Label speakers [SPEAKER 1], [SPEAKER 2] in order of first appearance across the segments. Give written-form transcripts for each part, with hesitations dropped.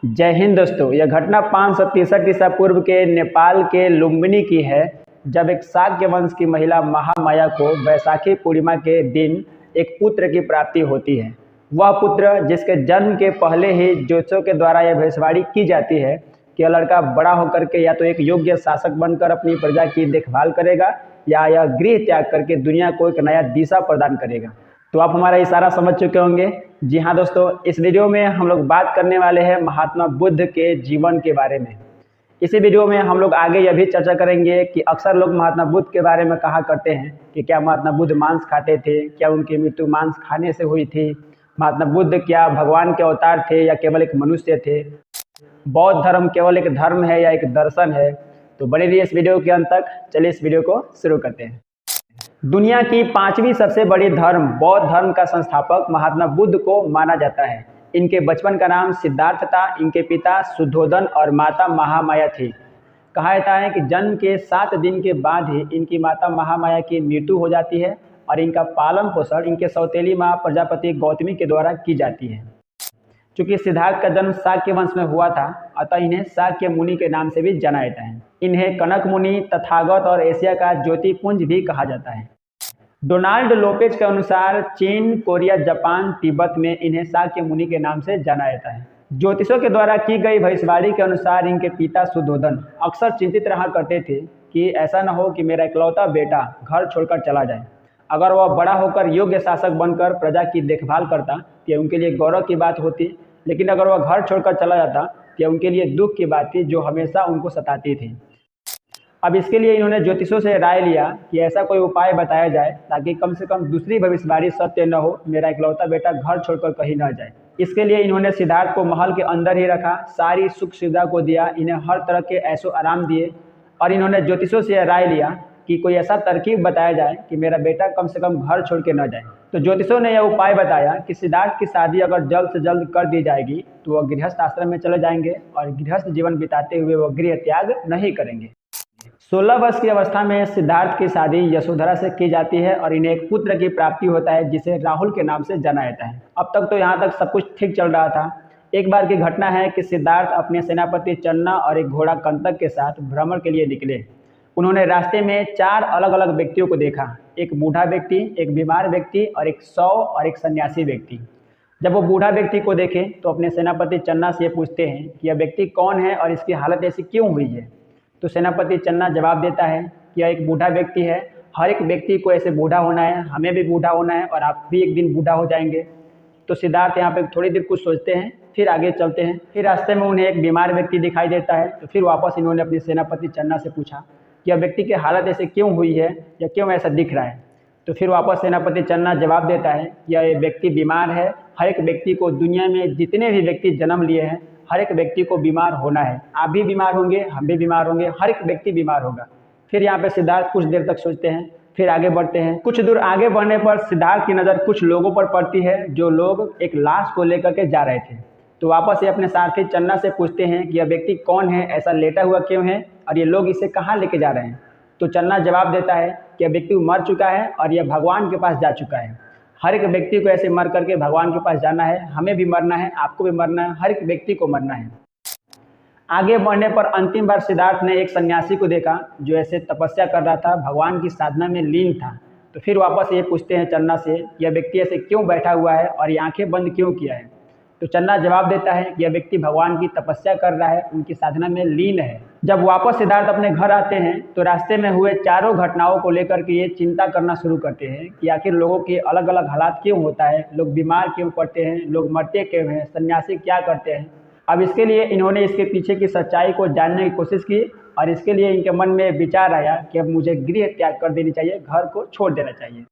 [SPEAKER 1] जय हिंद दोस्तों। यह घटना 563 ईसा पूर्व के नेपाल के लुम्बिनी की है, जब एक शाक्य वंश की महिला महामाया को वैशाखी पूर्णिमा के दिन एक पुत्र की प्राप्ति होती है। वह पुत्र जिसके जन्म के पहले ही ज्योतिषों के द्वारा यह भविष्यवाणी की जाती है कि यह लड़का बड़ा होकर के या तो एक योग्य शासक बनकर अपनी प्रजा की देखभाल करेगा या यह गृह त्याग करके दुनिया को एक नया दिशा प्रदान करेगा। तो आप हमारा इशारा समझ चुके होंगे। जी हाँ दोस्तों, इस वीडियो में हम लोग बात करने वाले हैं महात्मा बुद्ध के जीवन के बारे में। इसी वीडियो में हम लोग आगे यह भी चर्चा करेंगे कि अक्सर लोग महात्मा बुद्ध के बारे में कहा करते हैं कि क्या महात्मा बुद्ध मांस खाते थे, क्या उनकी मृत्यु मांस खाने से हुई थी, महात्मा बुद्ध क्या भगवान के अवतार थे या केवल एक मनुष्य थे, बौद्ध धर्म केवल एक धर्म है या एक दर्शन है। तो बने रहिए इस वीडियो के अंत तक। चलिए इस वीडियो को शुरू करते हैं। दुनिया की 5वीं सबसे बड़ी धर्म बौद्ध धर्म का संस्थापक महात्मा बुद्ध को माना जाता है। इनके बचपन का नाम सिद्धार्थ था। इनके पिता शुद्धोधन और माता महामाया थी। कहा जाता है कि जन्म के 7 दिन के बाद ही इनकी माता महामाया की मृत्यु हो जाती है और इनका पालन पोषण इनके सौतेली माँ प्रजापति गौतमी के द्वारा की जाती है। चूँकि सिद्धार्थ का जन्म शाक्य वंश में हुआ था, अतः इन्हें शाक्य मुनि के नाम से भी जाना जाता है। इन्हें कनक मुनि, तथागत और एशिया का ज्योतिपुंज भी कहा जाता है। डोनाल्ड लोपेज के अनुसार चीन, कोरिया, जापान, तिब्बत में इन्हें शाक्य मुनि के नाम से जाना जाता है। ज्योतिषों के द्वारा की गई भविष्यवाणी के अनुसार इनके पिता शुद्धोधन अक्सर चिंतित रहा करते थे कि ऐसा न हो कि मेरा इकलौता बेटा घर छोड़कर चला जाए। अगर वह बड़ा होकर योग्य शासक बनकर प्रजा की देखभाल करता तो यह उनके लिए गौरव की बात होती, लेकिन अगर वह घर छोड़कर चला जाता तो यह उनके लिए दुख की बात थी जो हमेशा उनको सताती थी। अब इसके लिए इन्होंने ज्योतिषों से राय लिया कि ऐसा कोई उपाय बताया जाए ताकि कम से कम दूसरी भविष्यवाणी सत्य न हो, मेरा इकलौता बेटा घर छोड़कर कहीं न जाए। इसके लिए इन्होंने सिद्धार्थ को महल के अंदर ही रखा, सारी सुख सुविधा को दिया, इन्हें हर तरह के ऐशो आराम दिए और इन्होंने ज्योतिषों से राय लिया कि कोई ऐसा तरकीब बताया जाए कि मेरा बेटा कम से कम घर छोड़ के न जाए। तो ज्योतिषों ने यह उपाय बताया कि सिद्धार्थ की शादी अगर जल्द से जल्द कर दी जाएगी तो वह गृहस्थ आश्रम में चले जाएंगे और गृहस्थ जीवन बिताते हुए वह गृह त्याग नहीं करेंगे। 16 वर्ष की अवस्था में सिद्धार्थ की शादी यशोधरा से की जाती है और इन्हें एक पुत्र की प्राप्ति होता है जिसे राहुल के नाम से जाना जाता है। अब तक तो यहाँ तक सब कुछ ठीक चल रहा था। एक बार की घटना है कि सिद्धार्थ अपने सेनापति चन्ना और एक घोड़ा कंतक के साथ भ्रमण के लिए निकले। उन्होंने रास्ते में 4 अलग अलग व्यक्तियों को देखा, एक बूढ़ा व्यक्ति, एक बीमार व्यक्ति और एक शव और एक सन्यासी व्यक्ति। जब वो बूढ़ा व्यक्ति को देखे तो अपने सेनापति चन्ना से पूछते हैं कि यह व्यक्ति कौन है और इसकी हालत ऐसी क्यों हुई है। तो सेनापति चन्ना जवाब देता है कि यह एक बूढ़ा व्यक्ति है, हर एक व्यक्ति को ऐसे बूढ़ा होना है, हमें भी बूढ़ा होना है और आप भी एक दिन बूढ़ा हो जाएंगे। तो सिद्धार्थ यहाँ पे थोड़ी देर कुछ सोचते हैं, फिर आगे चलते हैं। फिर रास्ते में उन्हें एक बीमार व्यक्ति दिखाई देता है। तो फिर वापस इन्होंने अपने सेनापति चन्ना से पूछा कि यह व्यक्ति की हालत ऐसे क्यों हुई है या क्यों ऐसा दिख रहा है। तो फिर वापस सेनापति चन्ना जवाब देता है यह व्यक्ति बीमार है, हर एक व्यक्ति को, दुनिया में जितने भी व्यक्ति जन्म लिए हैं हर एक व्यक्ति को बीमार होना है। आप भी बीमार होंगे, हम भी बीमार होंगे, हर एक व्यक्ति बीमार होगा। फिर यहाँ पे सिद्धार्थ कुछ देर तक सोचते हैं, फिर आगे बढ़ते हैं। कुछ दूर आगे बढ़ने पर सिद्धार्थ की नज़र कुछ लोगों पर पड़ती है जो लोग एक लाश को लेकर के जा रहे थे। तो वापस ये अपने सारथी चन्ना से पूछते हैं कि यह व्यक्ति कौन है, ऐसा लेटा हुआ क्यों है और ये लोग इसे कहाँ लेके जा रहे हैं। तो चन्ना जवाब देता है कि यह व्यक्ति मर चुका है और यह भगवान के पास जा चुका है। हर एक व्यक्ति को ऐसे मर करके भगवान के पास जाना है, हमें भी मरना है, आपको भी मरना है, हर एक व्यक्ति को मरना है। आगे बढ़ने पर अंतिम बार सिद्धार्थ ने एक सन्यासी को देखा जो ऐसे तपस्या कर रहा था, भगवान की साधना में लीन था। तो फिर वापस ये पूछते हैं चन्ना से यह व्यक्ति ऐसे क्यों बैठा हुआ है और ये आंखें बंद क्यों किया है। तो चन्ना जवाब देता है कि यह व्यक्ति भगवान की तपस्या कर रहा है, उनकी साधना में लीन है। जब वापस सिद्धार्थ अपने घर आते हैं तो रास्ते में हुए चारों घटनाओं को लेकर के ये चिंता करना शुरू करते हैं कि आखिर लोगों के अलग अलग हालात क्यों होता है, लोग बीमार क्यों पड़ते हैं, लोग मरते क्यों हैं, सन्यासी क्या करते हैं। अब इसके लिए इन्होंने इसके पीछे की सच्चाई को जानने की कोशिश की और इसके लिए इनके मन में विचार आया कि अब मुझे गृह त्याग कर देनी चाहिए, घर को छोड़ देना चाहिए।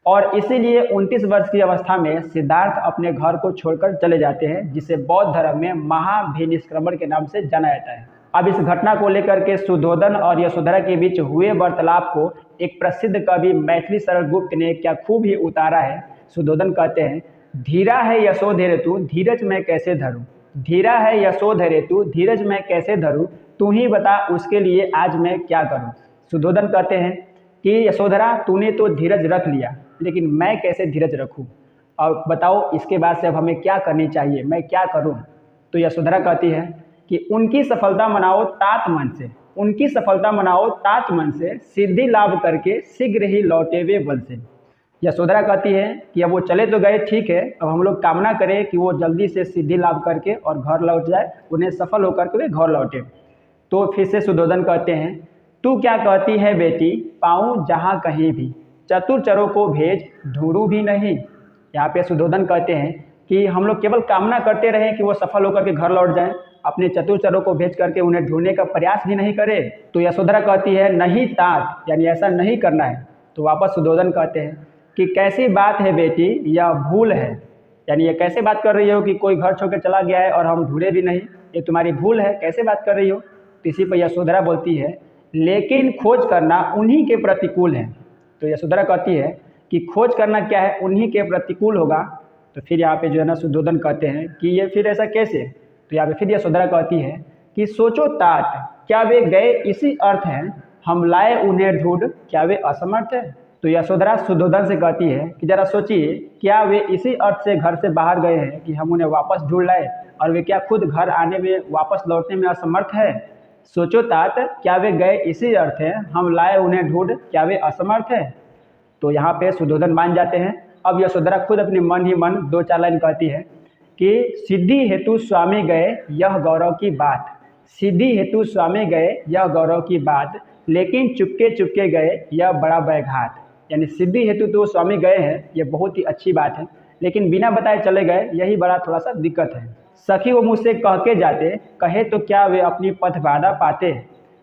[SPEAKER 1] और इसीलिए 29 वर्ष की अवस्था में सिद्धार्थ अपने घर को छोड़कर चले जाते हैं, जिसे बौद्ध धर्म में महाभिनिष्क्रमण के नाम से जाना जाता है। अब इस घटना को लेकर के शुद्धोधन और यशोधरा के बीच हुए वार्तालाप को एक प्रसिद्ध कवि मैथिली शरण गुप्त ने क्या खूब ही उतारा है। शुद्धोधन कहते हैं, धीरा है यशोधरे तू धीरज मैं कैसे धरूं, धीरा है यशोधरे तू धीरज मैं कैसे धरूं, तू ही बता उसके लिए आज मैं क्या करूं। शुद्धोधन कहते हैं कि यशोधरा तूने तो धीरज रख लिया, लेकिन मैं कैसे धीरज रखूं, और बताओ इसके बाद से अब हमें क्या करनी चाहिए, मैं क्या करूं। तो यशोधरा कहती है कि उनकी सफलता मनाओ तात मन से, उनकी सफलता मनाओ तात मन से, सिद्धि लाभ करके शीघ्र ही लौटे वे बल से। यशोधरा कहती है कि अब वो चले तो गए, ठीक है, अब हम लोग कामना करें कि वो जल्दी से सिद्धि लाभ करके और घर लौट जाए, उन्हें सफल होकर के वे घर लौटे। तो फिर से सुधोधन कहते हैं, तू क्या कहती है बेटी, पाऊँ जहाँ कहीं भी, चतुर चरों को भेज ढूंढूं भी नहीं। यहाँ पे सुधोधन कहते हैं कि हम लोग केवल कामना करते रहें कि वो सफल होकर के घर लौट जाएं, अपने चतुर चरों को भेज करके उन्हें ढूंढने का प्रयास भी नहीं करे। तो यशोधरा कहती है नहीं तात, यानी ऐसा नहीं करना है। तो वापस सुधोधन कहते हैं कि कैसी बात है बेटी, यह भूल है, यानी ये कैसे बात कर रही हो कि कोई घर छोड़ के चला गया है और हम ढूंढे भी नहीं, ये तुम्हारी भूल है, कैसे बात कर रही हो। तो इसी पर यशोधरा बोलती है लेकिन खोज करना उन्हीं के प्रतिकूल है। तो यशोधरा कहती है कि खोज करना क्या है, उन्हीं के प्रतिकूल होगा। तो फिर यहाँ पे जो है ना सुधोधन कहते हैं कि ये फिर ऐसा कैसे। तो यहाँ पे फिर यशोधरा कहती है कि सोचो तात, क्या वे गए इसी अर्थ हैं, हम लाए उन्हें ढूंढ, क्या वे असमर्थ है। तो यशोधरा सुधोधन से कहती है कि जरा सोचिए, क्या वे इसी अर्थ से घर से बाहर गए हैं कि हम उन्हें वापस ढूंढ लाए, और वे क्या खुद घर आने में वापस लौटने में असमर्थ है। सोचो तात, क्या वे गए इसी अर्थ है, हम लाए उन्हें ढूंढ, क्या वे असमर्थ है। तो यहाँ पे सुधोधन मान जाते हैं। अब यशोधरा खुद अपनी मन ही मन दो चार लाइन कहती है कि सिद्धि हेतु स्वामी गए यह गौरव की बात, सिद्धि हेतु स्वामी गए यह गौरव की बात, लेकिन चुपके चुपके गए यह बड़ा बैघात। यानी सिद्धि हेतु तो स्वामी गए हैं, ये बहुत ही अच्छी बात है, लेकिन बिना बताए चले गए, यही बड़ा थोड़ा सा दिक्कत है। सखी वो मुझसे कह के जाते, कहे तो क्या वे अपनी पथ बाधा पाते।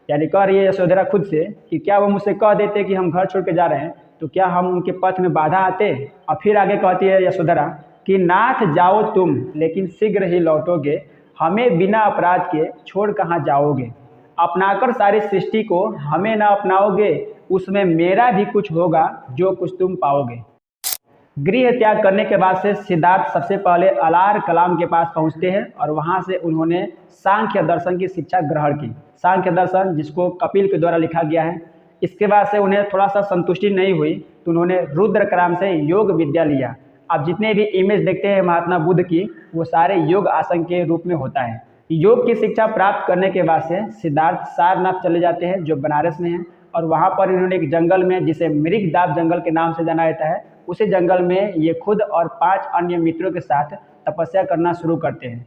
[SPEAKER 1] यानी कह रही है यशोधरा खुद से कि क्या वो मुझसे कह देते कि हम घर छोड़ के जा रहे हैं, तो क्या हम उनके पथ में बाधा आते। और फिर आगे कहती है यशोधरा कि नाथ जाओ तुम लेकिन शीघ्र ही लौटोगे, हमें बिना अपराध के छोड़ कहाँ जाओगे, अपनाकर सारी सृष्टि को हमें ना अपनाओगे, उसमें मेरा भी कुछ होगा जो कुछ तुम पाओगे। गृह त्याग करने के बाद से सिद्धार्थ सबसे पहले अलार कलाम के पास पहुंचते हैं और वहां से उन्होंने सांख्य दर्शन की शिक्षा ग्रहण की। सांख्य दर्शन जिसको कपिल के द्वारा लिखा गया है। इसके बाद से उन्हें थोड़ा सा संतुष्टि नहीं हुई तो उन्होंने रुद्र कलाम से योग विद्या लिया। आप जितने भी इमेज देखते हैं महात्मा बुद्ध की, वो सारे योग आसन के रूप में होता है। योग की शिक्षा प्राप्त करने के बाद से सिद्धार्थ सारनाथ चले जाते हैं जो बनारस में है, और वहाँ पर इन्होंने एक जंगल में जिसे मृगदाब जंगल के नाम से जाना जाता है, उसी जंगल में ये खुद और 5 अन्य मित्रों के साथ तपस्या करना शुरू करते हैं।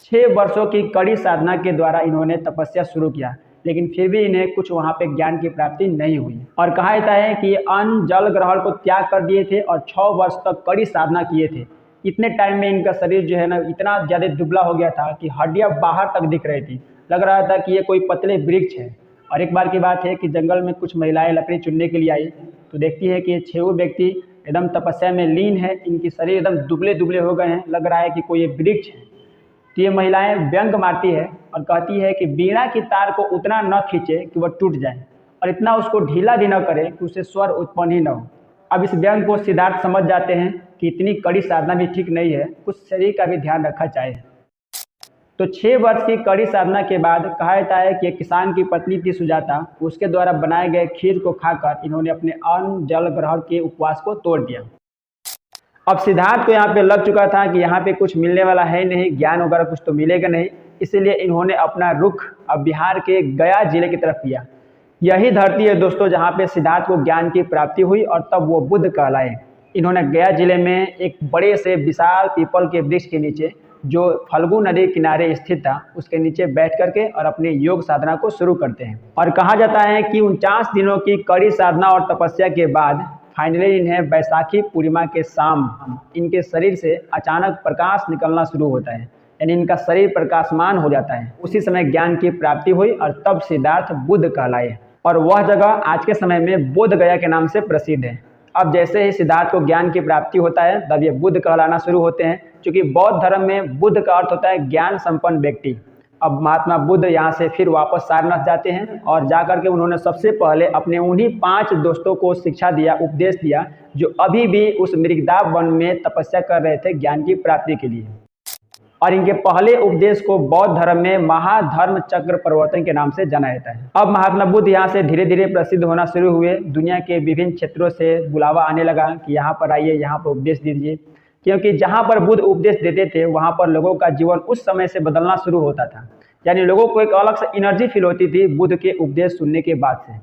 [SPEAKER 1] 6 वर्षों की कड़ी साधना के द्वारा इन्होंने तपस्या शुरू किया, लेकिन फिर भी इन्हें कुछ वहाँ पे ज्ञान की प्राप्ति नहीं हुई। और कहा जाता है कि ये अन्न जल ग्रहण को त्याग कर दिए थे और 6 वर्ष तक कड़ी साधना किए थे। इतने टाइम में इनका शरीर जो है ना इतना ज़्यादा दुबला हो गया था कि हड्डियाँ बाहर तक दिख रही थी, लग रहा था कि ये कोई पतले वृक्ष है। और एक बार की बात है कि जंगल में कुछ महिलाएं लकड़ी चुनने के लिए आई, तो देखती है कि ये 6 व्यक्ति एकदम तपस्या में लीन है, इनकी शरीर एकदम दुबले दुबले हो गए हैं, लग रहा है कि कोई एक वृक्ष है। तो ये महिलाएं व्यंग मारती है और कहती है कि बीड़ा की तार को उतना न खींचे कि वह टूट जाए, और इतना उसको ढीला भी न करे कि उसे स्वर उत्पन्न ही न हो। अब इस व्यंग को सिद्धार्थ समझ जाते हैं कि इतनी कड़ी साधना भी ठीक नहीं है, कुछ शरीर का भी ध्यान रखा चाहिए। तो 6 वर्ष की कड़ी साधना के बाद कहा जाता है कि एक किसान की पत्नी थी सुजाता, उसके द्वारा बनाए गए खीर को खाकर इन्होंने अपने अन्न जल ग्रहण के उपवास को तोड़ दिया। अब सिद्धार्थ को यहाँ पे लग चुका था कि यहाँ पे कुछ मिलने वाला है नहीं, ज्ञान वगैरह कुछ तो मिलेगा नहीं, इसीलिए इन्होंने अपना रुख अब बिहार के गया जिले की तरफ किया। यही धरती है दोस्तों जहाँ पे सिद्धार्थ को ज्ञान की प्राप्ति हुई और तब वो बुद्ध कहलाए। इन्होंने गया जिले में एक बड़े से विशाल पीपल के वृक्ष के नीचे जो फल्गु नदी किनारे स्थित था, उसके नीचे बैठ करके और अपनी योग साधना को शुरू करते हैं। और कहा जाता है कि 49 दिनों की कड़ी साधना और तपस्या के बाद फाइनली इन्हें बैसाखी पूर्णिमा के शाम इनके शरीर से अचानक प्रकाश निकलना शुरू होता है, यानी इनका शरीर प्रकाशमान हो जाता है। उसी समय ज्ञान की प्राप्ति हुई और तब सिद्धार्थ बुद्ध कहलाए, और वह जगह आज के समय में बोध गया के नाम से प्रसिद्ध है। अब जैसे ही सिद्धार्थ को ज्ञान की प्राप्ति होता है तब ये बुद्ध कहलाना शुरू होते हैं, क्योंकि बौद्ध धर्म में बुद्ध का अर्थ होता है ज्ञान संपन्न व्यक्ति। अब महात्मा बुद्ध यहाँ से फिर वापस सारनाथ जाते हैं और जाकर के उन्होंने सबसे पहले अपने उन्हीं 5 दोस्तों को शिक्षा दिया, उपदेश दिया, जो अभी भी उस मृगदाब वन में तपस्या कर रहे थे ज्ञान की प्राप्ति के लिए। और इनके पहले उपदेश को बौद्ध धर्म में महाधर्म चक्र प्रवर्तन के नाम से जाना जाता है। अब महात्मा बुद्ध यहाँ से धीरे धीरे प्रसिद्ध होना शुरू हुए। दुनिया के विभिन्न क्षेत्रों से बुलावा आने लगा कि यहाँ पर आइए, यहाँ पर उपदेश दीजिए। क्योंकि जहाँ पर बुद्ध उपदेश देते थे वहाँ पर लोगों का जीवन उस समय से बदलना शुरू होता था। यानी लोगों को एक अलग से एनर्जी फील होती थी बुद्ध के उपदेश सुनने के बाद से।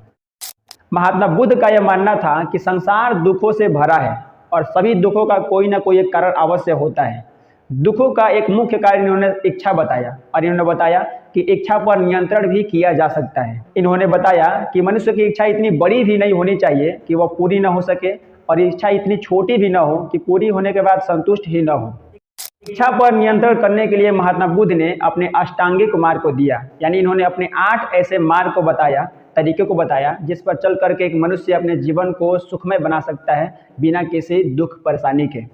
[SPEAKER 1] महात्मा बुद्ध का यह मानना था कि संसार दुखों से भरा है और सभी दुखों का कोई ना कोई एक कारण अवश्य होता है। दुखों का एक मुख्य कारण इन्होंने इच्छा बताया और इन्होंने बताया कि इच्छा पर नियंत्रण भी किया जा सकता है। इन्होंने बताया कि मनुष्य की इच्छा इतनी बड़ी भी नहीं होनी चाहिए कि वह पूरी न हो सके और इच्छा इतनी छोटी भी न हो कि पूरी होने के बाद संतुष्ट ही न हो। इच्छा पर नियंत्रण करने के लिए महात्मा बुद्ध ने अपने अष्टांगिक मार्ग को दिया, यानी इन्होंने अपने 8 ऐसे मार्ग को बताया, तरीके को बताया जिस पर चल करके एक मनुष्य अपने जीवन को सुखमय बना सकता है बिना किसी दुख परेशानी के।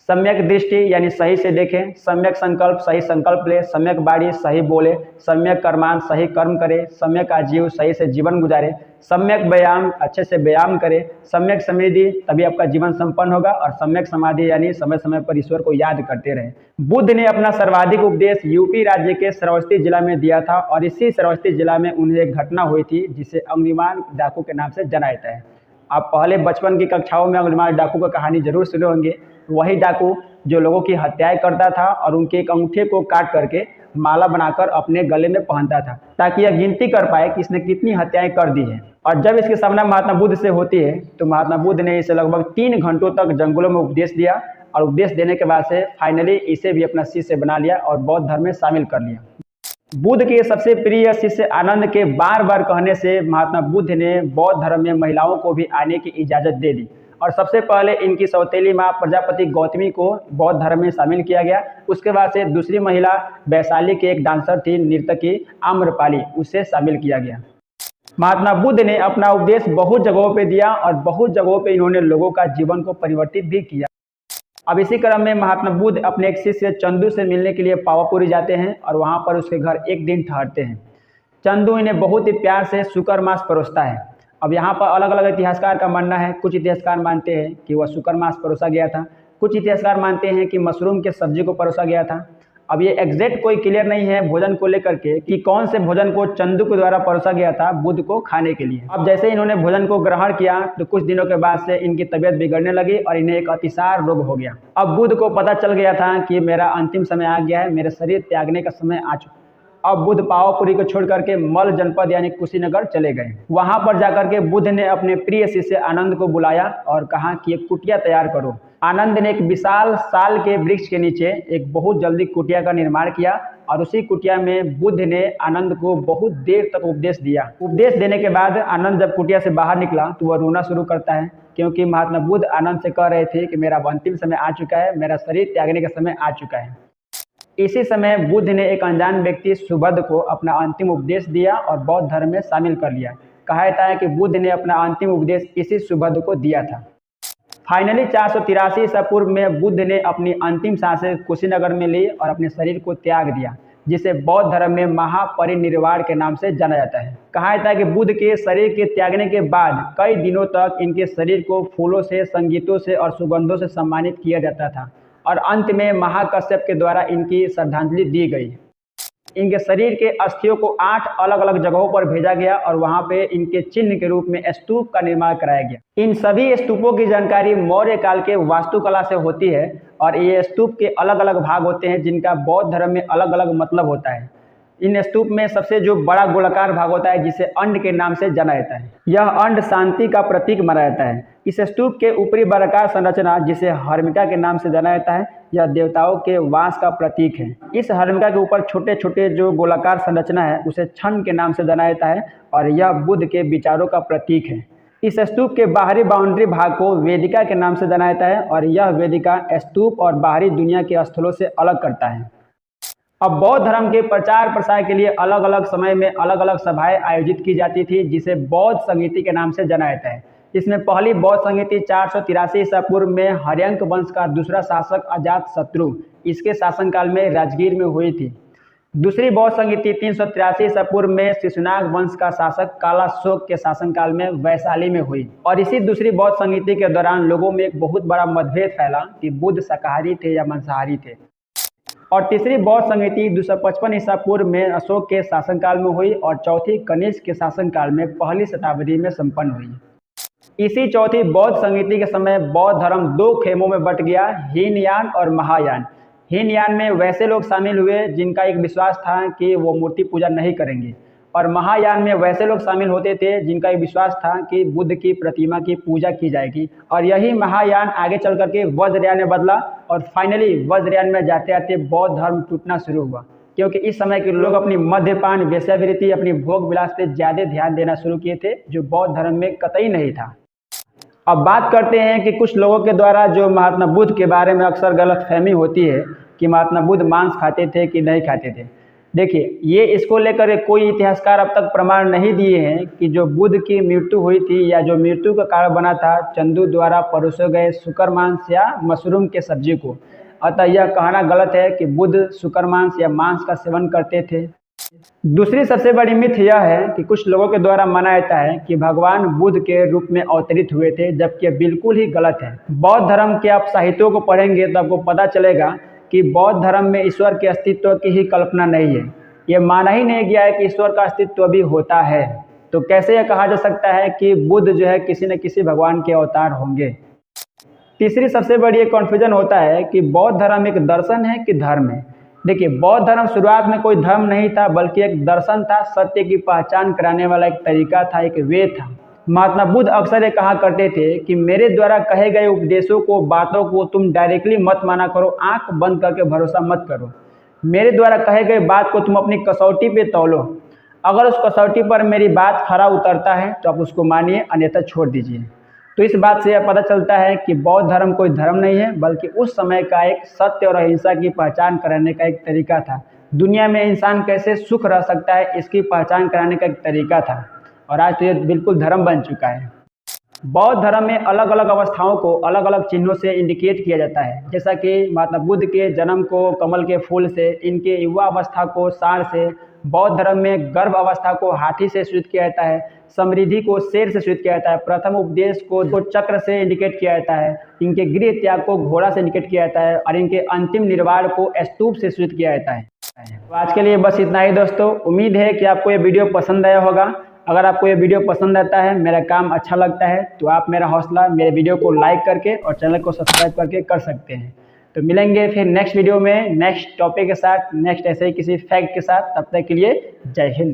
[SPEAKER 1] सम्यक दृष्टि यानी सही से देखें, सम्यक संकल्प सही संकल्प ले, सम्यक वाणी सही बोले, सम्यक कर्मांत सही कर्म करे, सम्यक आजीव सही से जीवन गुजारे, सम्यक व्यायाम अच्छे से व्यायाम करे, सम्यक समृद्धि तभी आपका जीवन संपन्न होगा, और सम्यक समाधि यानी समय समय पर ईश्वर को याद करते रहे। बुद्ध ने अपना सर्वाधिक उपदेश यूपी राज्य के श्रावस्ती जिला में दिया था और इसी श्रावस्ती जिला में उन्हें एक घटना हुई थी जिसे अग्निमान डाकू के नाम से जाना जाता है। आप पहले बचपन की कक्षाओं में अग्निमान डाकू की कहानी जरूर सुने होंगे। वही डाकू जो लोगों की हत्याएं करता था और उनके एक अंगूठे को काट करके माला बनाकर अपने गले में पहनता था ताकि यह गिनती कर पाए कि इसने कितनी हत्याएं कर दी है। और जब इसके सामना महात्मा बुद्ध से होती है तो महात्मा बुद्ध ने इसे लगभग 3 घंटों तक जंगलों में उपदेश दिया और उपदेश देने के बाद से फाइनली इसे भी अपना शिष्य बना लिया और बौद्ध धर्म में शामिल कर लिया। बुद्ध के सबसे प्रिय शिष्य आनंद के बार बार कहने से महात्मा बुद्ध ने बौद्ध धर्म में महिलाओं को भी आने की इजाज़त दे दी और सबसे पहले इनकी सौतेली माँ प्रजापति गौतमी को बौद्ध धर्म में शामिल किया गया। उसके बाद से दूसरी महिला वैशाली की एक डांसर थी, नर्तकी आम्रपाली, उसे शामिल किया गया। महात्मा बुद्ध ने अपना उपदेश बहुत जगहों पे दिया और बहुत जगहों पे इन्होंने लोगों का जीवन को परिवर्तित भी किया। अब इसी क्रम में महात्मा बुद्ध अपने एक शिष्य चंदू से मिलने के लिए पावापुरी जाते हैं और वहाँ पर उसके घर एक दिन ठहरते हैं। चंदू इन्हें बहुत ही प्यार से शुक्र मास परोसता है। अब यहाँ पर अलग अलग इतिहासकार का मानना है। कुछ इतिहासकार मानते हैं कि वह शुक्र मास परोसा गया था, कुछ इतिहासकार मानते हैं कि मशरूम के सब्जी को परोसा गया था। अब ये एग्जैक्ट कोई क्लियर नहीं है भोजन को लेकर के कि कौन से भोजन को चंदू के द्वारा परोसा गया था बुद्ध को खाने के लिए। अब जैसे इन्होंने भोजन को ग्रहण किया तो कुछ दिनों के बाद से इनकी तबीयत बिगड़ने लगी और इन्हें एक अतिसार रोग हो गया। अब बुद्ध को पता चल गया था कि मेरा अंतिम समय आ गया है, मेरे शरीर त्यागने का समय आ चुका। अब बुद्ध पावापुरी को छोड़ करके मल जनपद यानी कुशीनगर चले गए। वहां पर जाकर के बुद्ध ने अपने प्रिय शिष्य आनंद को बुलाया और कहा कि एक कुटिया तैयार करो। आनंद ने एक विशाल साल के वृक्ष के नीचे एक बहुत जल्दी कुटिया का निर्माण किया और उसी कुटिया में बुद्ध ने आनंद को बहुत देर तक उपदेश दिया। उपदेश देने के बाद आनंद जब कुटिया से बाहर निकला तो वह रोना शुरू करता है, क्योंकि महात्मा बुद्ध आनंद से कह रहे थे कि मेरा अंतिम समय आ चुका है, मेरा शरीर त्यागने का समय आ चुका है। इसी समय बुद्ध ने एक अनजान व्यक्ति सुभद्र को अपना अंतिम उपदेश दिया और बौद्ध धर्म में शामिल कर लिया। कहा जाता है कि बुद्ध ने अपना अंतिम उपदेश इसी सुभद्र को दिया था। फाइनली 483 ईसा पूर्व में बुद्ध ने अपनी अंतिम सांसें कुशीनगर में ली और अपने शरीर को त्याग दिया, जिसे बौद्ध धर्म में महापरिनिर्वाण के नाम से जाना जाता है। कहा जाता है कि बुद्ध के शरीर के त्यागने के बाद कई दिनों तक इनके शरीर को फूलों से, संगीतों से और सुगंधों से सम्मानित किया जाता था और अंत में महाकश्यप के द्वारा इनकी श्रद्धांजलि दी गई। इनके शरीर के अस्थियों को 8 अलग अलग जगहों पर भेजा गया और वहां पे इनके चिन्ह के रूप में स्तूप का निर्माण कराया गया। इन सभी स्तूपों की जानकारी मौर्य काल के वास्तुकला से होती है और ये स्तूप के अलग अलग भाग होते हैं जिनका बौद्ध धर्म में अलग अलग मतलब होता है। इन स्तूप में सबसे जो बड़ा गोलाकार भाग होता है जिसे अंड के नाम से जाना जाता है, यह अंड शांति का प्रतीक माना जाता है। इस स्तूप के ऊपरी वर्गाकार संरचना जिसे हर्मिका के नाम से जाना जाता है, यह देवताओं के वास का प्रतीक है। इस हर्मिका के ऊपर छोटे छोटे जो गोलाकार संरचना है उसे छन्न के नाम से जाना जाता है और यह बुद्ध के विचारों का प्रतीक है। इस स्तूप के बाहरी बाउंड्री भाग को वेदिका के नाम से जाना जाता है और यह वेदिका स्तूप और बाहरी दुनिया के स्थलों से अलग करता है। अब बौद्ध धर्म के प्रचार प्रसार के लिए अलग अलग समय में अलग अलग सभाएं आयोजित की जाती थी जिसे बौद्ध संगीति के नाम से जाना जाता है। इसमें पहली बौद्ध संगीति 483 ईसा पूर्व में हर्यंक वंश का दूसरा शासक अजात शत्रु इसके शासनकाल में राजगीर में हुई थी। दूसरी बौद्ध संगीति 383 ईसा पूर्व में शिशुनाग वंश का शासक कालाशोक के शासनकाल में वैशाली में हुई। और इसी दूसरी बौद्ध संगीति के दौरान लोगों में एक बहुत बड़ा मतभेद फैला कि बुद्ध शाकाहारी थे या मांसाहारी थे। और तीसरी बौद्ध संगीति 255 ईसा पूर्व में अशोक के शासनकाल में हुई और चौथी कनिष्क के शासनकाल में पहली शताब्दी में संपन्न हुई। इसी चौथी बौद्ध संगीति के समय बौद्ध धर्म दो खेमों में बट गया, हीनयान और महायान। हीनयान में वैसे लोग शामिल हुए जिनका एक विश्वास था कि वो मूर्ति पूजा नहीं करेंगे, और महायान में वैसे लोग शामिल होते थे जिनका एक विश्वास था कि बुद्ध की प्रतिमा की पूजा की जाएगी। और यही महायान आगे चल करके वज्रयान में बदला, और फाइनली वज्रयान में जाते जाते बौद्ध धर्म टूटना शुरू हुआ, क्योंकि इस समय के लोग अपनी मद्यपान, वेश्यावृत्ति, अपनी भोग विलास पे ज़्यादा ध्यान देना शुरू किए थे, जो बौद्ध धर्म में कतई नहीं था। अब बात करते हैं कि कुछ लोगों के द्वारा जो महात्मा बुद्ध के बारे में अक्सर गलतफहमी होती है कि महात्मा बुद्ध मांस खाते थे कि नहीं खाते थे। देखिए, ये इसको लेकर कोई इतिहासकार अब तक प्रमाण नहीं दिए हैं कि जो बुद्ध की मृत्यु हुई थी या जो मृत्यु का कारण बना था चंदू द्वारा परोसे गए शुकर मांस या मशरूम के सब्जी को। अतः यह कहना गलत है कि बुद्ध शुकर मांस या मांस का सेवन करते थे। दूसरी सबसे बड़ी मिथ यह है कि कुछ लोगों के द्वारा माना जाता है कि भगवान बुद्ध के रूप में अवतरित हुए थे, जबकि यह बिल्कुल ही गलत है। बौद्ध धर्म के आप साहित्यों को पढ़ेंगे तो आपको पता चलेगा कि बौद्ध धर्म में ईश्वर के अस्तित्व की ही कल्पना नहीं है। ये माना ही नहीं गया है कि ईश्वर का अस्तित्व भी होता है। तो कैसे यह कहा जा सकता है कि बुद्ध जो है किसी न किसी भगवान के अवतार होंगे। तीसरी सबसे बड़ी एक कन्फ्यूजन होता है कि बौद्ध धर्म एक दर्शन है कि धर्म है। देखिए, बौद्ध धर्म शुरुआत में कोई धर्म नहीं था, बल्कि एक दर्शन था, सत्य की पहचान कराने वाला एक तरीका था, एक वे था। महात्मा बुद्ध अक्सर ये कहा करते थे कि मेरे द्वारा कहे गए उपदेशों को, बातों को तुम डायरेक्टली मत माना करो, आंख बंद करके भरोसा मत करो। मेरे द्वारा कहे गए बात को तुम अपनी कसौटी पे तौलो। अगर उस कसौटी पर मेरी बात खरा उतरता है तो आप उसको मानिए, अन्यथा छोड़ दीजिए। तो इस बात से यह पता चलता है कि बौद्ध धर्म कोई धर्म नहीं है, बल्कि उस समय का एक सत्य और अहिंसा की पहचान कराने का एक तरीका था। दुनिया में इंसान कैसे सुख रह सकता है, इसकी पहचान कराने का एक तरीका था, और आज तो ये बिल्कुल धर्म बन चुका है। बौद्ध धर्म में अलग अलग अवस्थाओं को अलग अलग चिन्हों से इंडिकेट किया जाता है, जैसा कि महात्मा बुद्ध के जन्म को कमल के फूल से, इनके युवा अवस्था को सांड से, बौद्ध धर्म में गर्भ अवस्था को हाथी से सूचित किया जाता है, समृद्धि को शेर से सूचित किया जाता है, प्रथम उपदेश को चक्र से इंडिकेट किया जाता है, इनके गृह त्याग को घोड़ा से इंडिकेट किया जाता है, और इनके अंतिम निर्वाण को स्तूप से सूचित किया जाता है। तो आज के लिए बस इतना ही दोस्तों। उम्मीद है कि आपको ये वीडियो पसंद आया होगा। अगर आपको ये वीडियो पसंद आता है, मेरा काम अच्छा लगता है, तो आप मेरा हौसला मेरे वीडियो को लाइक करके और चैनल को सब्सक्राइब करके कर सकते हैं। तो मिलेंगे फिर नेक्स्ट वीडियो में नेक्स्ट टॉपिक के साथ, नेक्स्ट ऐसे ही किसी फैक्ट के साथ। तब तक के लिए जय हिंद।